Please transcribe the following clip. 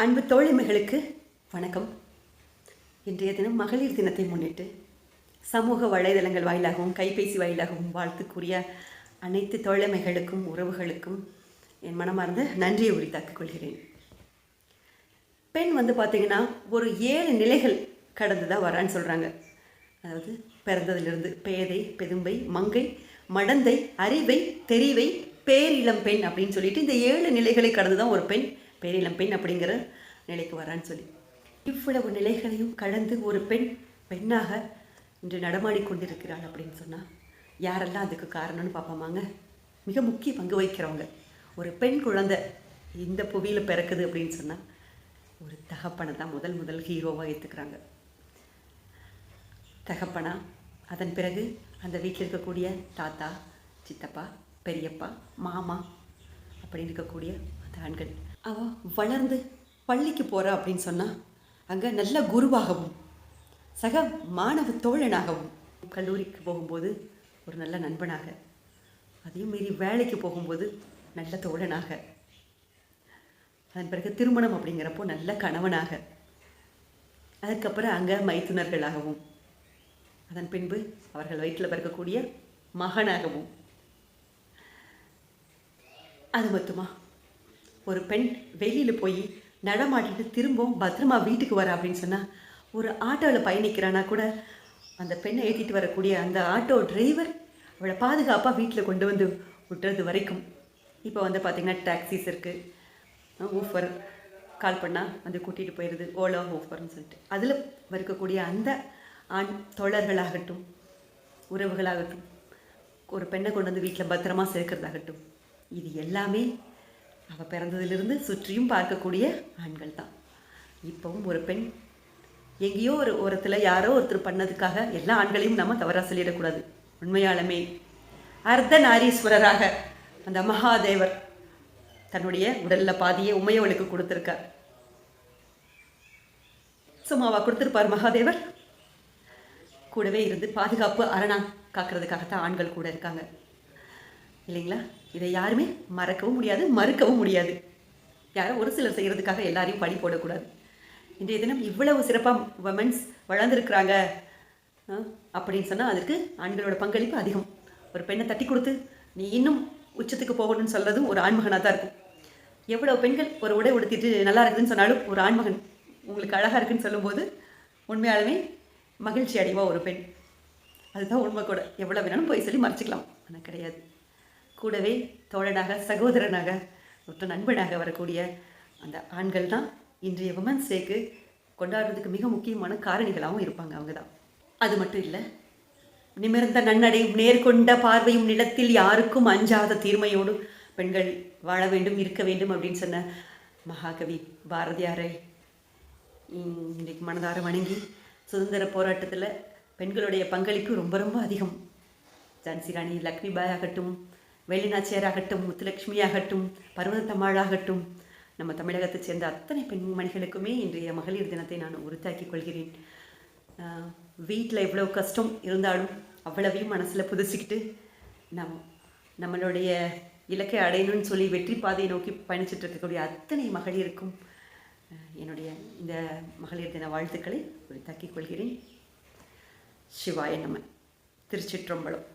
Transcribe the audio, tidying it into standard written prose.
அன்பு தோழிமைகளுக்கு வணக்கம். இன்றைய தினம் மகளிர் தினத்தை முன்னிட்டு சமூக வலைதளங்கள் வாயிலாகவும் கைபேசி வாயிலாகவும் வாழ்த்துக்குரிய அனைத்து தோழமைகளுக்கும் உறவுகளுக்கும் என் மனமார்ந்த நன்றியை உரித்தாக்கிக் கொள்கிறேன். பெண் பார்த்திங்கன்னா ஒரு 7 நிலைகள் கடந்து தான் வரான்னு சொல்கிறாங்க. அதாவது பிறந்ததிலிருந்து பேதை, பெதும்பை, மங்கை, மடந்தை, அறிவை, தெரிவை, பேரிளம் பெண் அப்படின்னு சொல்லிட்டு இந்த 7 நிலைகளை கடந்து தான் ஒரு பெண் பேரிளம் பெண் அப்படிங்கிற நிலைக்கு வரான்னு சொல்லி இவ்வளவு நிலைகளையும் கடந்து ஒரு பெண் பெண்ணாக இன்று நடமாடி கொண்டிருக்கிறாள் அப்படின்னு சொன்னால் யாரெல்லாம் அதுக்கு காரணம்னு பார்ப்போமாங்க. மிக முக்கிய பங்கு வகிக்கிறவங்க. ஒரு பெண் குழந்தை இந்த புவியில் பிறக்குது அப்படின்னு சொன்னால் ஒரு தகப்பனை தான் முதல் ஹீரோவாக ஏற்றுக்கிறாங்க. தகப்பனா, அதன் பிறகு அந்த வீட்டில் இருக்கக்கூடிய தாத்தா, சித்தப்பா, பெரியப்பா, மாமா அப்படின்னு இருக்கக்கூடிய அந்த ஆண்கள். அவள் வளர்ந்து பள்ளிக்கு போகிறா அப்படின்னு சொன்னால் அங்கே நல்ல குருவாகவும் சக மாணவ தோழனாகவும், கல்லூரிக்கு போகும்போது ஒரு நல்ல நண்பனாக, அதையும் மீறி வேலைக்கு போகும்போது நல்ல தோழனாக, அதன் பிறகு திருமணம் அப்படிங்கிறப்போ நல்ல கணவனாக, அதுக்கப்புறம் அங்கே மைத்துனர்களாகவும், அதன் பின்பு அவர்கள் வயிற்றில் பிறக்கக்கூடிய மகனாகவும். அது மட்டுமா, ஒரு பெண் வெளியில் போய் நடமாட்டிட்டு திரும்பவும் பத்திரமா வீட்டுக்கு வர அப்படின்னு சொன்னால் ஒரு ஆட்டோவில் பயணிக்கிறானா கூட அந்த பெண்ணை ஏற்றிட்டு வரக்கூடிய அந்த ஆட்டோ டிரைவர் அவளை பாதுகாப்பாக வீட்டில் கொண்டு வந்து விட்டுறது வரைக்கும். இப்போ பார்த்திங்கன்னா டாக்ஸிஸ் இருக்குது, ஊஃபர் கால் பண்ணால் கூட்டிகிட்டு போயிடுது, ஓலா ஊஃபர்னு சொல்லிட்டு. அதில் இருக்கக்கூடிய அந்த ஆண் தோழர்களாகட்டும், உறவுகளாகட்டும், ஒரு பெண்ணை கொண்டு வந்து வீட்டில் பத்திரமா சேர்க்கிறதாகட்டும், இது எல்லாமே அவள் பிறந்ததிலிருந்து சுற்றியும் பார்க்கக்கூடிய ஆண்கள் தான். இப்போவும் ஒரு பெண் எங்கேயோ ஒரு ஓரத்தில் யாரோ ஒருத்தர் பண்ணதுக்காக எல்லா ஆண்களையும் நம்ம தவறாக சொல்லிடக்கூடாது. உண்மையாலுமே அர்த்த நாரீஸ்வரராக அந்த மகாதேவர் தன்னுடைய உடலில் பாதியை உமையவளுக்கு கொடுத்துருக்கார். சும்மாவா கொடுத்துருப்பார் மகாதேவர்? கூடவே இருந்து பாதுகாப்பு அரணா காக்கிறதுக்காகத்தான் ஆண்கள் கூட இருக்காங்க இல்லைங்களா? இதை யாருமே மறக்கவும் முடியாது, மறுக்கவும் முடியாது. யாரும் ஒரு சிலர் செய்கிறதுக்காக எல்லாரையும் பழி போடக்கூடாது. இன்றைய தினம் இவ்வளவு சிறப்பாக விமன்ஸ் வளர்ந்துருக்குறாங்க அப்படின்னு சொன்னால் அதற்கு ஆண்களோட பங்களிப்பு அதிகம். ஒரு பெண்ணை தட்டி கொடுத்து நீ இன்னும் உச்சத்துக்கு போகணும்னு சொல்கிறதும் ஒரு ஆண்மகனாக தான் இருக்கும். எவ்வளோ பெண்கள் ஒரு உடை உடுத்திட்டு நல்லா இருக்குதுன்னு சொன்னாலும் ஒரு ஆண்மகன் உங்களுக்கு அழகாக இருக்குன்னு சொல்லும்போது உண்மையாலுமே மகிழ்ச்சி அடைவா ஒரு பெண். அதுதான் உண்மை கூட. எவ்வளோ வேணாலும் போய் சொல்லி மறைச்சிக்கலாம், ஆனால் கிடையாது. கூடவே தோழனாக, சகோதரனாக, ஒரு நண்பனாக வரக்கூடிய அந்த ஆண்கள் தான் இன்றைய விமன்ஸ் டேக்கு கொண்டாடுறதுக்கு மிக முக்கியமான காரணிகளாகவும் இருப்பாங்க. அவங்க தான். அது மட்டும் இல்லை, நிமிர்ந்த நன்னடையும் நேர்கொண்ட பார்வையும் நிலத்தில் யாருக்கும் அஞ்சாத தீர்மையோடும் பெண்கள் வாழ வேண்டும், இருக்க வேண்டும் அப்படின்னு சொன்ன மகாகவி பாரதியாரை இன்றைக்கு மனதார வணங்கி சுதந்திர போராட்டத்தில் பெண்களுடைய பங்களிப்பு ரொம்ப ரொம்ப அதிகம். ஜான்சி ராணி லக்ஷ்மிபாய் ஆகட்டும், வேலுநாச்சியார் ஆகட்டும், முத்துலட்சுமி ஆகட்டும், பர்வதத்தம்மாளாகட்டும், நம்ம தமிழகத்தை சேர்ந்த அத்தனை பெண்மணிகளுக்குமே இன்றைய மகளிர் தினத்தை நான் உறுத்தாக்கிக் கொள்கிறேன். வீட்டில் எவ்வளோ கஷ்டம் இருந்தாலும் அவ்வளவையும் மனசில் புதுச்சிக்கிட்டு நம்மளுடைய இலக்கை அடையணும்னு சொல்லி வெற்றி பாதையை நோக்கி பயணிச்சுட்டு இருக்கக்கூடிய அத்தனை மகளிருக்கும் என்னுடைய இந்த மகளிர் தின வாழ்த்துக்களை உரித்தாக்கிக் கொள்கிறேன். சிவாய நம. திருச்சிற்றம்பலம்.